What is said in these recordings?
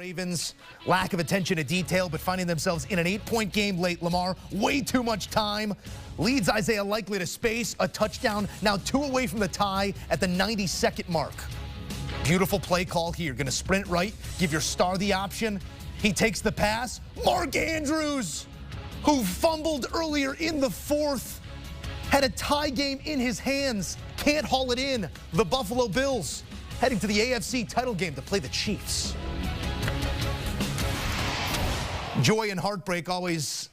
Ravens, lack of attention to detail, but finding themselves in an 8-point game late. Lamar, way too much time. Leads Isaiah Likely to space, a touchdown, now 2 away from the tie at the 92nd mark. Beautiful play call here. Going to sprint right, give your star the option. He takes the pass. Mark Andrews, who fumbled earlier in the 4th, had a tie game in his hands. Can't haul it in. The Buffalo Bills heading to the AFC title game to play the Chiefs. Joy and heartbreak always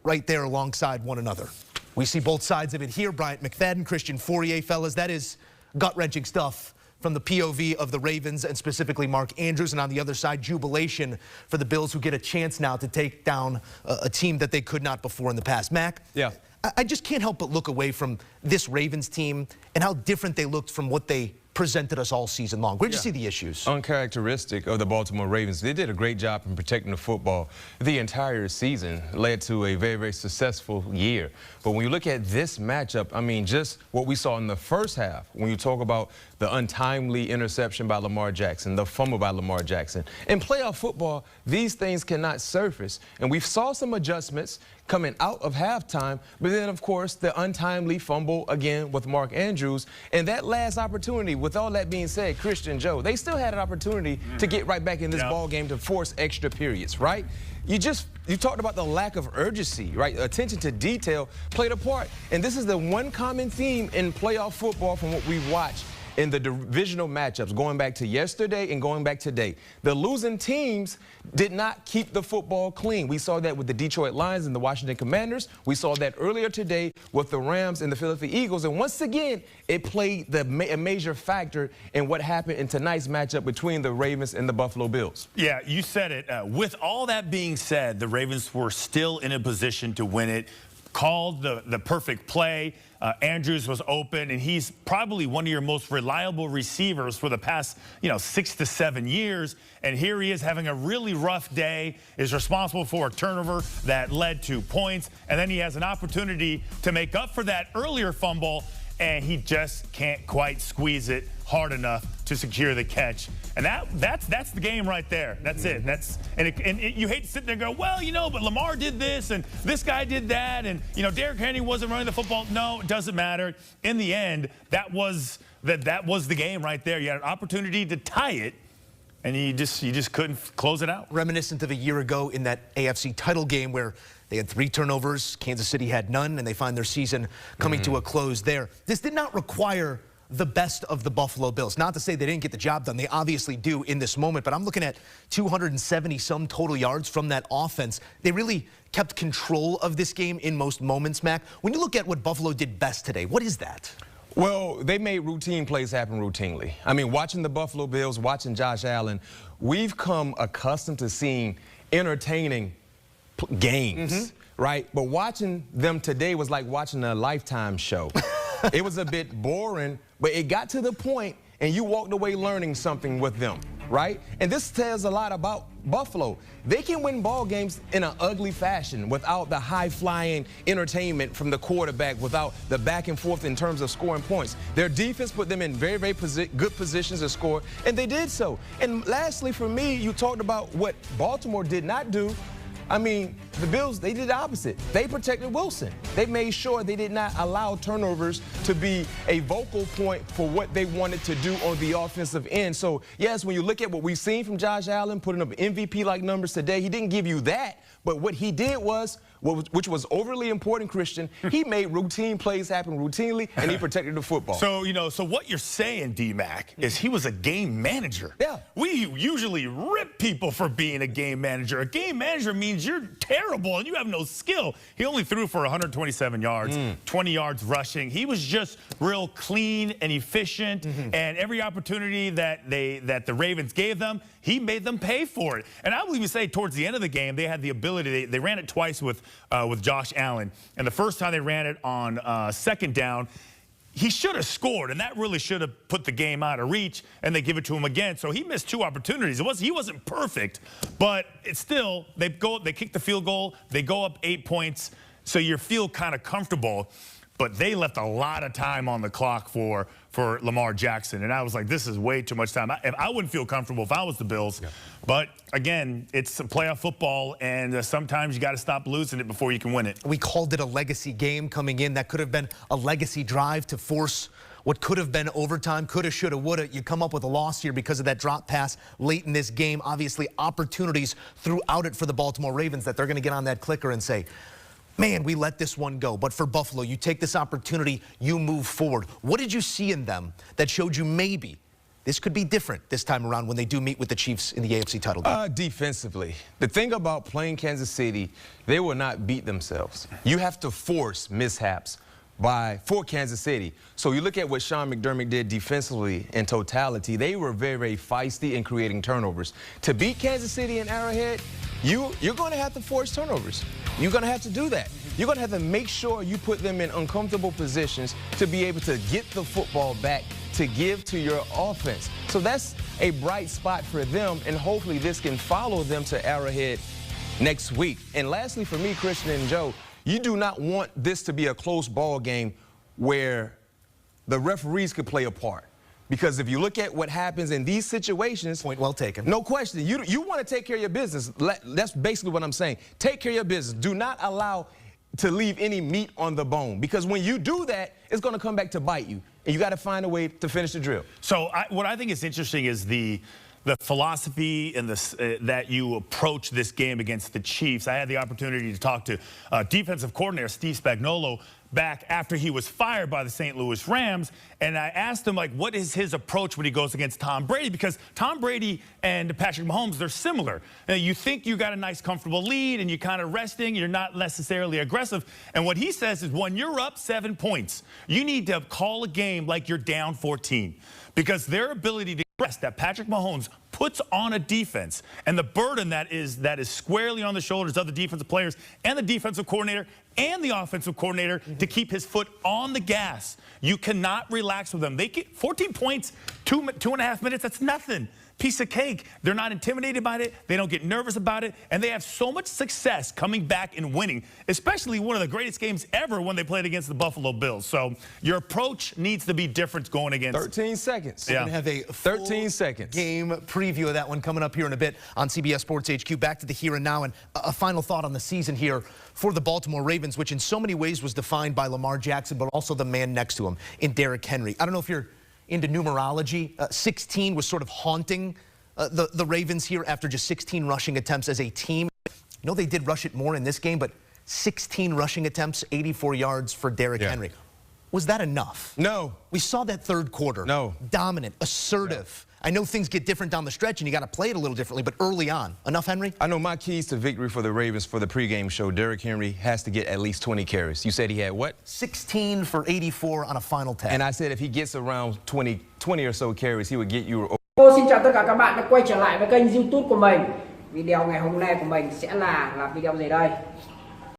right there alongside one another. We see both sides of it here. Bryant McFadden, Christian Fourier, fellas. That is gut-wrenching stuff from the POV of the Ravens and specifically Mark Andrews. And on the other side, jubilation for the Bills, who get a chance now to take down a team that they could not before in the past. Mac? Yeah. I just can't help but look away from this Ravens team and how different they looked from what they presented us all season long. Where'd you see the issues? Uncharacteristic of the Baltimore Ravens. They did a great job in protecting the football the entire season, led to a very, very successful year. But when you look at this matchup, I mean, just what we saw in the first half, when you talk about the untimely interception by Lamar Jackson, the fumble by Lamar Jackson. In playoff football, these things cannot surface. And we saw some adjustments coming out of halftime, but then, of course, the untimely fumble again with Mark Andrews. And that last opportunity, with all that being said, Christian, Joe, they still had an opportunity to get right back in this ball game to force extra periods, right? You talked about the lack of urgency, right? Attention to detail played a part. And this is the one common theme in playoff football from what we've watched in the divisional matchups, going back to yesterday and going back today. The losing teams did not keep the football clean. We saw that with the Detroit Lions and the Washington Commanders. We saw that earlier today with the Rams and the Philadelphia Eagles. And once again, it played a major factor in what happened in tonight's matchup between the Ravens and the Buffalo Bills. Yeah, you said it. With all that being said, the Ravens were still in a position to win it. Called the perfect play. Andrews was open, and he's probably one of your most reliable receivers for the past, 6 to 7 years. And here he is having a really rough day, is responsible for a turnover that led to points, and then he has an opportunity to make up for that earlier fumble, and he just can't quite squeeze it hard enough to secure the catch. And that's the game right there. That's it. You hate to sit there and go, well, but Lamar did this and this guy did that, and Derrick Henry wasn't running the football. No, it doesn't matter. In the end, that was the game right there. You had an opportunity to tie it, and you just couldn't close it out. Reminiscent of a year ago in that AFC title game where they had 3 turnovers, Kansas City had none, and they find their season coming to a close there. This did not require the best of the Buffalo Bills. Not to say they didn't get the job done. They obviously do in this moment, but I'm looking at 270-some total yards from that offense. They really kept control of this game in most moments, Mac. When you look at what Buffalo did best today, what is that? Well, they made routine plays happen routinely. I mean, watching the Buffalo Bills, watching Josh Allen, we've come accustomed to seeing entertaining games, right? But watching them today was like watching a Lifetime show. It was a bit boring, but it got to the point, and you walked away learning something with them, right? And this tells a lot about Buffalo. They can win ball games in an ugly fashion without the high-flying entertainment from the quarterback, without the back and forth in terms of scoring points. Their defense put them in very, very good positions to score, and they did so. And lastly, for me, you talked about what Baltimore did not do. I mean, the Bills, they did the opposite. They protected Wilson. They made sure they did not allow turnovers to be a vocal point for what they wanted to do on the offensive end. So, yes, when you look at what we've seen from Josh Allen, putting up MVP-like numbers today, he didn't give you that. But what he did was, which was overly important, Christian, he made routine plays happen routinely, and he protected the football. So, so what you're saying, D-Mac, is he was a game manager. Yeah. We usually rip people for being a game manager. A game manager means you're terrible and you have no skill. He only threw for 127 yards, 20 yards rushing. He was just real clean and efficient, and every opportunity that the Ravens gave them, he made them pay for it. And I will even say towards the end of the game, they had the ability, they ran it twice with Josh Allen. And the first time they ran it on second down, he should have scored, and that really should have put the game out of reach, and they give it to him again. So he missed 2 opportunities. He wasn't perfect, but it's still, they kick the field goal, they go up 8 points, so you feel kind of comfortable. But they left a lot of time on the clock for for Lamar Jackson. And I was like, this is way too much time. I wouldn't feel comfortable if I was the Bills. Yeah. But again, it's playoff football, and sometimes you got to stop losing it before you can win it. We called it a legacy game coming in. That could have been a legacy drive to force what could have been overtime, coulda, shoulda, woulda. You come up with a loss here because of that drop pass late in this game. Obviously, opportunities throughout it for the Baltimore Ravens that they're going to get on that clicker and say, man, we let this one go. But for Buffalo, you take this opportunity, you move forward. What did you see in them that showed you maybe this could be different this time around when they do meet with the Chiefs in the AFC title game? Defensively. The thing about playing Kansas City, they will not beat themselves. You have to force mishaps for Kansas City. So you look at what Sean McDermott did defensively in totality. They were very, very feisty in creating turnovers. To beat Kansas City in Arrowhead, you're going to have to force turnovers. You're going to have to do that. You're going to have to make sure you put them in uncomfortable positions to be able to get the football back to give to your offense. So that's a bright spot for them, and hopefully this can follow them to Arrowhead next week. And lastly, for me, Christian and Joe, you do not want this to be a close ball game where the referees could play a part. Because if you look at what happens in these situations... Point well taken. No question. You want to take care of your business. That's basically what I'm saying. Take care of your business. Do not allow to leave any meat on the bone. Because when you do that, it's going to come back to bite you. And you got to find a way to finish the drill. So what I think is interesting is the philosophy and that you approach this game against the Chiefs. I had the opportunity to talk to defensive coordinator Steve Spagnuolo back after he was fired by the St. Louis Rams, and I asked him, like, what is his approach when he goes against Tom Brady? Because Tom Brady and Patrick Mahomes, they're similar. You think you got a nice, comfortable lead, and you're kind of resting. You're not necessarily aggressive. And what he says is when you're up 7 points, you need to call a game like you're down 14, because their ability to that Patrick Mahomes puts on a defense and the burden that is squarely on the shoulders of the defensive players and the defensive coordinator and the offensive coordinator to keep his foot on the gas. You cannot relax with them. They get 14 points, 2.5 minutes. That's nothing. Piece of cake. They're not intimidated by it. They don't get nervous about it. And they have so much success coming back and winning, especially one of the greatest games ever when they played against the Buffalo Bills. So your approach needs to be different going against. 13 seconds. We're going to have a 13 seconds game preview of that one coming up here in a bit on CBS Sports HQ. Back to the here and now, and a final thought on the season here for the Baltimore Ravens, which in so many ways was defined by Lamar Jackson, but also the man next to him in Derrick Henry. I don't know if you're into numerology. 16 was sort of haunting the Ravens here after just 16 rushing attempts as a team. I know they did rush it more in this game, but 16 rushing attempts, 84 yards for Derrick Henry. Was that enough? No. We saw that third quarter. No. Dominant, assertive. I know things get different down the stretch and you got to play it a little differently, but early on, enough, Henry? I know my keys to victory for the Ravens for the pregame show, Derrick Henry has to get at least 20 carries. You said he had what? 16 for 84 on a final tag. And I said if he gets around 20 or so carries, he would get you. Cô xin chào tất cả các bạn đã quay trở lại với kênh YouTube của mình. Video ngày hôm nay của mình sẽ là video gì đây?